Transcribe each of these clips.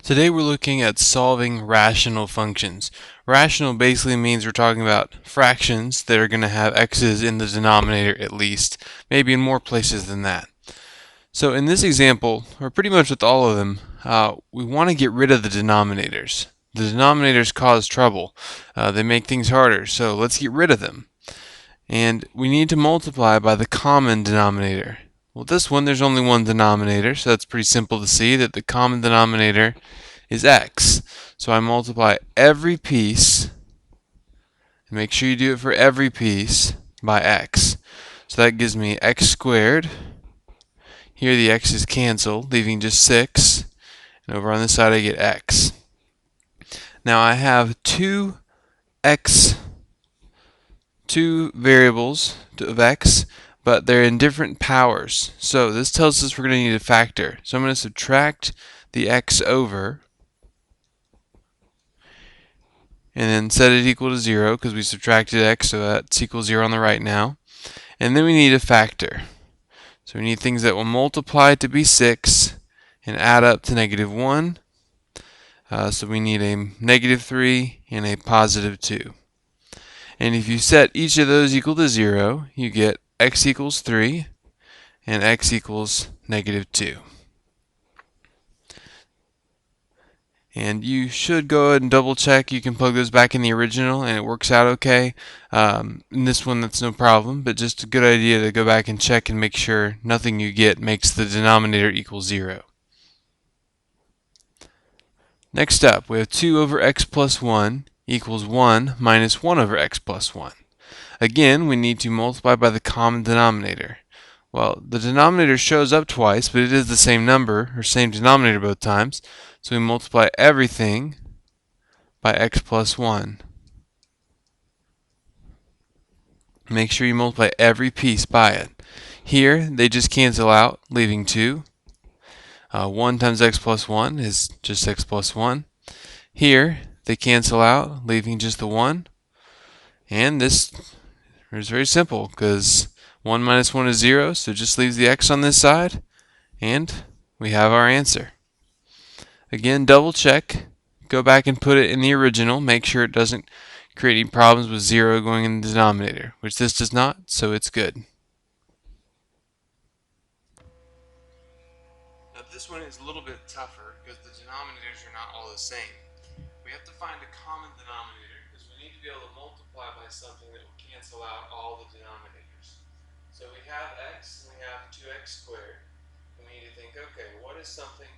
Today we're looking at solving rational functions. Rational basically means we're talking about fractions that are going to have x's in the denominator at least, maybe in more places than that. So in this example, or pretty much with all of them, we want to get rid of the denominators. The denominators cause trouble. They make things harder, so let's get rid of them. And we need to multiply by the common denominator. Well, this one, there's only one denominator, so that's pretty simple to see that the common denominator is x. So I multiply every piece, and make sure you do it for every piece, by x. So that gives me x squared. Here the x's cancel, leaving just 6. And over on this side I get x. Now I have two variables of x, but they're in different powers. So this tells us we're going to need a factor. So I'm going to subtract the x over, and then set it equal to 0 because we subtracted x, so that's equal to 0 on the right now. And then we need a factor. So we need things that will multiply to be 6 and add up to -1. So we need a -3 and a +2. And if you set each of those equal to 0, you get x equals 3 and x equals -2. And you should go ahead and double check. You can plug those back in the original and it works out okay. In this one that's no problem, but just a good idea to go back and check and make sure nothing you get makes the denominator equal 0. Next up, we have 2 over x plus 1 equals 1 minus 1 over x plus 1. Again, we need to multiply by the common denominator. Well, the denominator shows up twice, but it is the same number, or same denominator both times. So we multiply everything by x plus 1. Make sure you multiply every piece by it. Here, they just cancel out, leaving 2. 1 times x plus 1 is just x plus 1. Here, they cancel out, leaving just the 1. And this is very simple, because 1 minus 1 is 0, so it just leaves the x on this side, and we have our answer. Again, double check. Go back and put it in the original. Make sure it doesn't create any problems with 0 going in the denominator, which this does not, so it's good. Now this one is a little bit tougher because the denominators are not all the same. We have to find a common denominator because we need to be able to multiply by something that will cancel out all the denominators. So we have x and we have 2x squared. And we need to think, okay, what is something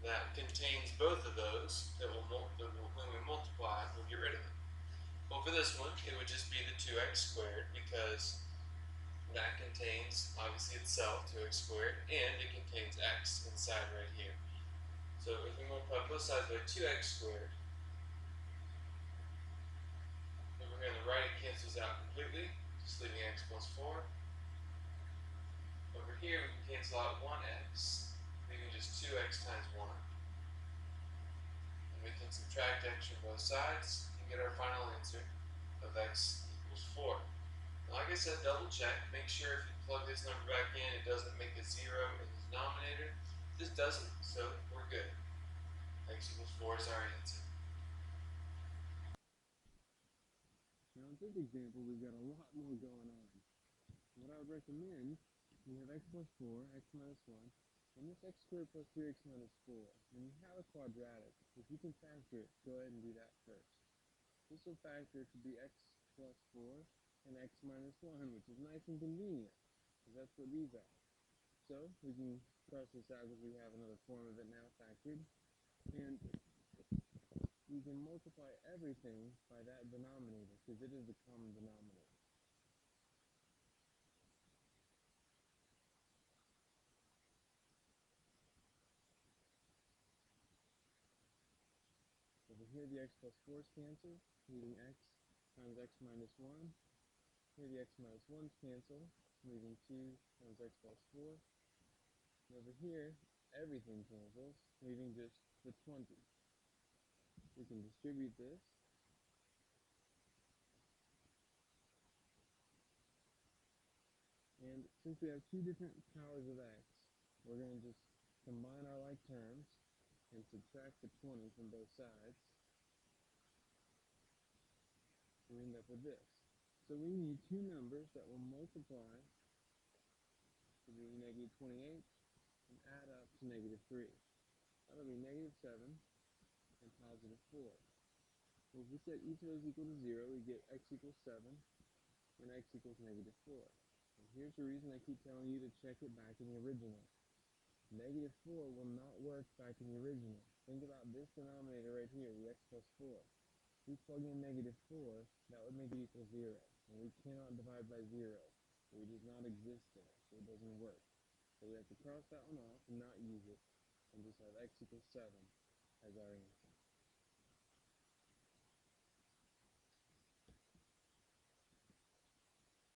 that contains both of those that will when we multiply, we'll get rid of it? Well, for this one, it would just be the 2x squared because that contains, obviously, itself, 2x squared, and it contains x inside right here. So if we multiply both sides by 2x squared, over here on the right it cancels out completely, just leaving x plus 4. Over here we can cancel out 1x, leaving just 2x times 1. And we can subtract x from both sides and get our final answer of x equals 4. Like I said, double check. Make sure if you plug this number back in, it doesn't make a 0 in the denominator. This doesn't, so we're good. X equals 4 is our answer. Now in this example, we've got a lot more going on. What I would recommend, we have x plus 4, x minus 1, and this x squared plus 3x minus 4. When you have a quadratic, if you can factor it, go ahead and do that first. This will factor to be x plus 4 and x minus 1, which is nice and convenient, because that's what these are. So we can cross this out because we have another form of it now factored. And we can multiply everything by that denominator, because it is the common denominator. Over here the x plus 4 is canceled, leaving x times x minus 1. Here the x minus 1's cancel, leaving 2 times x plus 4. And over here, everything cancels, leaving just the 20. We can distribute this. And since we have two different powers of x, we're going to just combine our like terms and and subtract the 20 from both sides, we end up with this. So we need two numbers that will multiply to be negative 28 and add up to negative 3. That'll be negative 7 and positive 4. Well, if we set each of those equal to 0, we get x equals 7 and x equals negative 4. And here's the reason I keep telling you to check it back in the original. Negative 4 will not work back in the original. Think about this denominator right here, the x plus 4. If we plug in negative 4, that would make it equal 0. And we cannot divide by 0. It does not exist there, so it doesn't work. So we have to cross that one off and not use it, and just have x equals 7 as our answer.